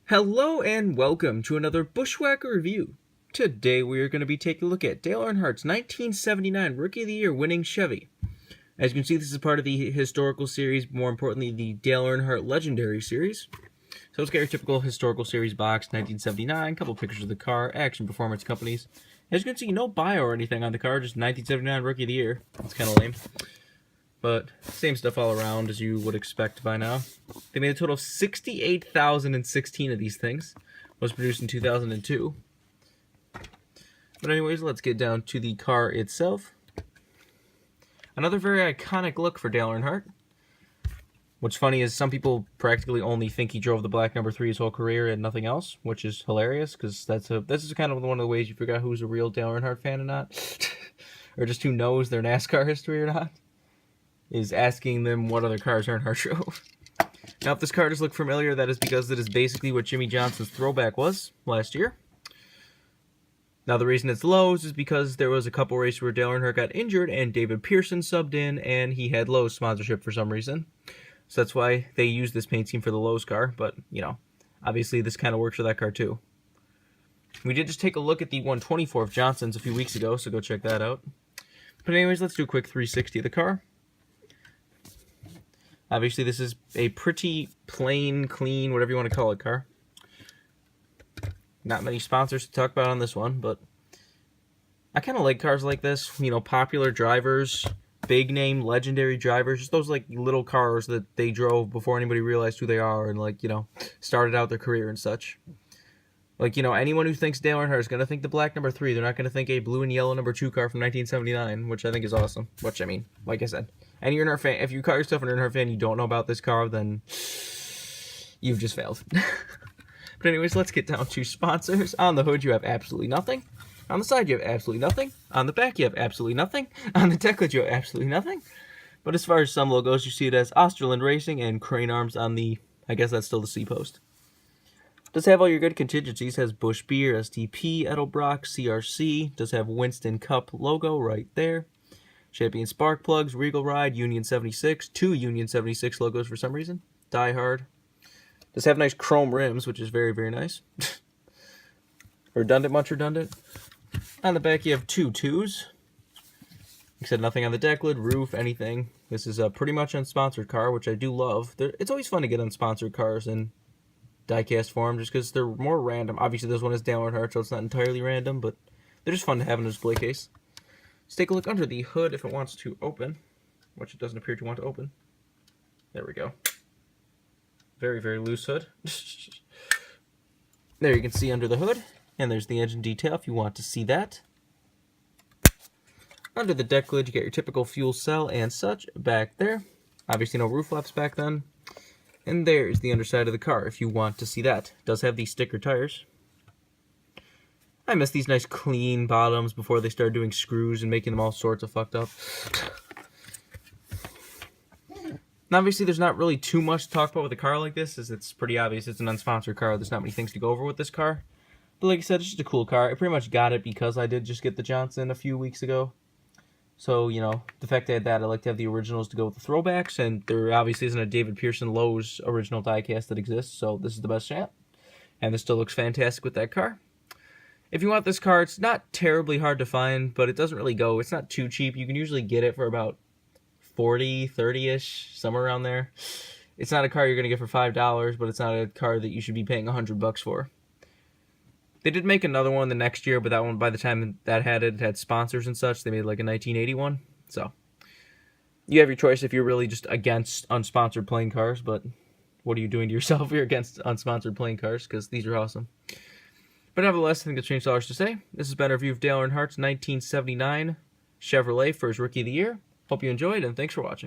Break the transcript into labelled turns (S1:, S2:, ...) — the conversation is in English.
S1: Hello and welcome to another Bushwhacker review. Today we are going to be taking a look at Dale Earnhardt's 1979 Rookie of the Year winning Chevy. As you can see, this is part of the historical series, more importantly the Dale Earnhardt Legendary series. So let's get your typical historical series box, 1979, couple pictures of the car, Action Performance Companies. As you can see, no bio or anything on the car, just 1979 Rookie of the Year. It's kind of lame. But same stuff all around as you would expect by now. They made a total of 68,016 of these things. Was produced in 2002. But anyways, let's get down to the car itself. Another very iconic look for Dale Earnhardt. What's funny is some people practically only think he drove the black number 3 his whole career and nothing else, which is hilarious because this is kind of one of the ways you figure out who's a real Dale Earnhardt fan or not, or just who knows their NASCAR history or not. Is asking them what other cars Earnhardt drove. Now, if this car does look familiar, that is because it is basically what Jimmy Johnson's throwback was last year. Now, the reason it's Lowe's is because there was a couple races where Dale Earnhardt got injured and David Pearson subbed in, and he had Lowe's sponsorship for some reason. So that's why they used this paint scheme for the Lowe's car, but, you know, obviously this kind of works for that car too. We did just take a look at the 124 of Johnson's a few weeks ago, so go check that out. But anyways, let's do a quick 360 of the car. Obviously, this is a pretty plain, clean, whatever you want to call it, car. Not many sponsors to talk about on this one, but I kind of like cars like this. You know, popular drivers, big name, legendary drivers. Just those, like, little cars that they drove before anybody realized who they are and, like, you know, started out their career and such. Like, you know, anyone who thinks Dale Earnhardt is going to think the black number 3. They're not going to think a blue and yellow number 2 car from 1979, which I think is awesome. Which, I mean, like I said, any Earnhardt fan, if you call yourself an Earnhardt fan and you don't know about this car, then you've just failed. But anyways, let's get down to sponsors. On the hood, you have absolutely nothing. On the side, you have absolutely nothing. On the back, you have absolutely nothing. On the deck lid, you have absolutely nothing. But as far as some logos, you see it as Osterland Racing and Crane Arms on the, I guess that's still the C post. Does have all your good contingencies, has Busch Beer, STP, Edelbrock, CRC, does have Winston Cup logo right there. Champion Spark Plugs, Regal Ride, Union 76, 2 Union 76 logos for some reason. Die Hard. Does have nice chrome rims, which is very, very nice. Redundant, much redundant. On the back you have 2 2s. Except nothing on the deck lid, roof, anything. This is a pretty much unsponsored car, which I do love. It's always fun to get unsponsored cars in diecast form, just because they're more random. Obviously, this one is Dale Earnhardt, so it's not entirely random, but they're just fun to have in a display case. Let's take a look under the hood if it wants to open, which it doesn't appear to want to open. There we go. Very, very loose hood. There you can see under the hood, and there's the engine detail if you want to see that. Under the deck lid, you get your typical fuel cell and such back there. Obviously, no roof flaps back then. And there's the underside of the car, if you want to see that. It does have these sticker tires. I miss these nice clean bottoms before they started doing screws and making them all sorts of fucked up. And obviously, there's not really too much to talk about with a car like this, as it's pretty obvious it's an unsponsored car. There's not many things to go over with this car. But like I said, it's just a cool car. I pretty much got it because I did just get the Johnson a few weeks ago. So, you know, the fact that I like to have the originals to go with the throwbacks, and there obviously isn't a David Pearson Lowe's original diecast that exists, so this is the best shot. And this still looks fantastic with that car. If you want this car, it's not terribly hard to find, but it doesn't really go. It's not too cheap. You can usually get it for about $40, $30-ish, somewhere around there. It's not a car you're going to get for $5, but it's not a car that you should be paying $100 for. They did make another one the next year, but that one, by the time that had it had sponsors and such. They made like a 1981. So you have your choice if you're really just against unsponsored playing cars, but what are you doing to yourself if you're against unsponsored playing cars? Because these are awesome. But nevertheless, I think that's changed all there is to say. This has been a review of Dale Earnhardt's 1979 Chevrolet for his Rookie of the Year. Hope you enjoyed, and thanks for watching.